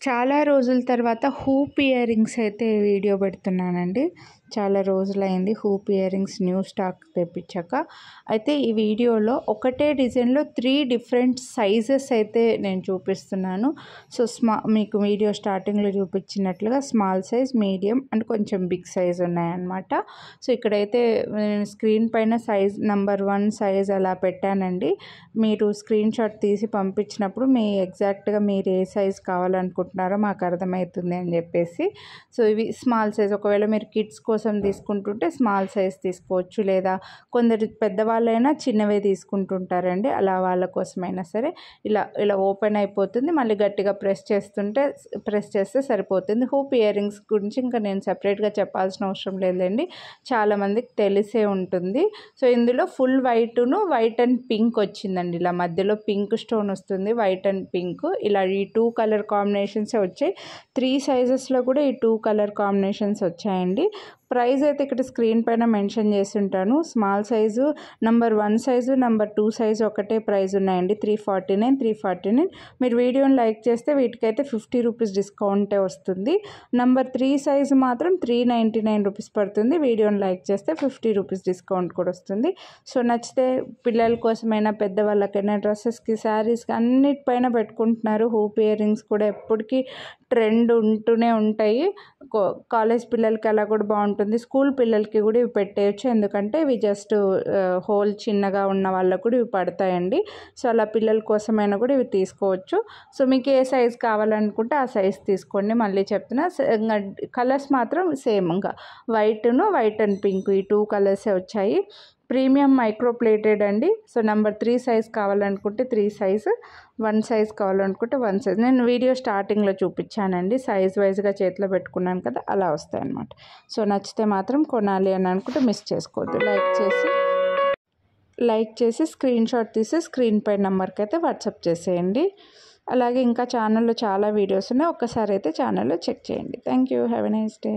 చాలా రోజుల తర్వాత హూప్ ఇయర్ రింగ్స్ అయితే వీడియో పెడుతున్నానండి. చాలా రోజులైంది hoop ear rings new stock తెప్పించాక. అయితే ఈ వీడియోలో ఒకటే డిజైన్లో 3 డిఫరెంట్ సైజెస్ అయితే నేను చూపిస్తున్నాను. సో మీకు వీడియో స్టార్టింగ్లో చూపించినట్లుగా స్మాల్ సైజ్, మీడియం అండ్ కొంచెం బిగ్ సైజ్ ఉన్నాయన్నమాట. సో ఇక్కడైతే స్క్రీన్ పైన సైజ్ నెంబర్ 1 సైజ్ అలా పెట్టానండి. మీరు స్క్రీన్ షాట్ తీసి పంపించినప్పుడు ఎగ్జాక్ట్గా మీరు ఏ సైజ్ కావాలనుకుంటున్నారో మాకు అర్థమవుతుంది అని చెప్పేసి. సో ఇవి స్మాల్ సైజ్, ఒకవేళ మీరు కిడ్స్ కోసం తీసుకుంటుంటే స్మాల్ సైజ్ తీసుకోవచ్చు, లేదా కొందరు పెద్దవాళ్ళైనా చిన్నవే తీసుకుంటుంటారండి. అలా వాళ్ళ కోసమైనా సరే ఇలా ఓపెన్ అయిపోతుంది, మళ్ళీ గట్టిగా ప్రెస్ చేస్తే సరిపోతుంది. హూప్ ఇయర్ రింగ్స్ గురించి ఇంకా నేను సపరేట్గా చెప్పాల్సిన అవసరం లేదండి, చాలామందికి తెలిసే ఉంటుంది. సో ఇందులో ఫుల్ వైట్ అండ్ పింక్ వచ్చిందండి. ఇలా మధ్యలో పింక్ స్టోన్ వస్తుంది, వైట్ అండ్ పింక్. ఇలా ఈ 2 కలర్ కాంబినేషన్సే వచ్చాయి. 3 సైజెస్లో కూడా ఈ 2 కలర్ కాంబినేషన్స్ వచ్చాయండి. ప్రైస్ అయితే ఇక్కడ స్క్రీన్ పైన మెన్షన్ చేసి ఉంటాను. Small size number 1 size, number 2 size ఒకటే ప్రైస్ ఉన్నాయండి, 349. మీరు వీడియోని లైక్ చేస్తే వీటికైతే 50 రూపీస్ డిస్కౌంటే వస్తుంది. నెంబర్ 3 సైజు మాత్రం 399 రూపీస్ పడుతుంది. వీడియోని లైక్ చేస్తే 50 రూపీస్ డిస్కౌంట్ కూడా వస్తుంది. సో నచ్చితే పిల్లల కోసమైనా పెద్దవాళ్ళకైనా డ్రెస్సెస్కి, శారీస్కి అన్నిటిపైన పెట్టుకుంటున్నారు. హూప్ ఇయర్ రింగ్స్ కూడా ఎప్పటికీ ట్రెండ్ ఉంటూనే ఉంటాయి. కాలేజ్ పిల్లలకి అలా కూడా బాగుంటుంది, స్కూల్ పిల్లలకి కూడా ఇవి పెట్టేయచ్చు. ఎందుకంటే ఇవి జస్ట్ హోల్ చిన్నగా ఉన్న వాళ్ళకు కూడా ఇవి పడతాయండి. సో అలా పిల్లల కోసమైనా కూడా ఇవి తీసుకోవచ్చు. సో మీకు ఏ సైజ్ కావాలనుకుంటే ఆ సైజ్ తీసుకోండి. మళ్ళీ చెప్తున్నా, కలర్స్ మాత్రం సేమ్, ఇంకా వైట్ అండ్ పింక్ ఈ 2 కలర్సే వచ్చాయి. ప్రీమియం మైక్రో ప్లేటెడ్ అండి. సో నెంబర్ 3 సైజ్ కావాలనుకుంటే 3 సైజు, 1 సైజ్ కావాలనుకుంటే 1 సైజ్. నేను వీడియో స్టార్టింగ్లో చూపించానండి, సైజ్ వైజ్గా చేతిలో పెట్టుకున్నాను కదా, అలా వస్తాయి అన్నమాట. సో నచ్చితే మాత్రం కొనాలి అని అనుకుంటే మిస్ చేసుకోవద్దు. లైక్ చేసి స్క్రీన్ షాట్ తీసి స్క్రీన్ పై నెంబర్కి అయితే వాట్సాప్ చేసేయండి. అలాగే ఇంకా ఛానల్లో చాలా వీడియోస్ ఉన్నాయి, ఒక్కసారి అయితే ఛానల్లో చెక్ చేయండి. Thank you. Have a nice day.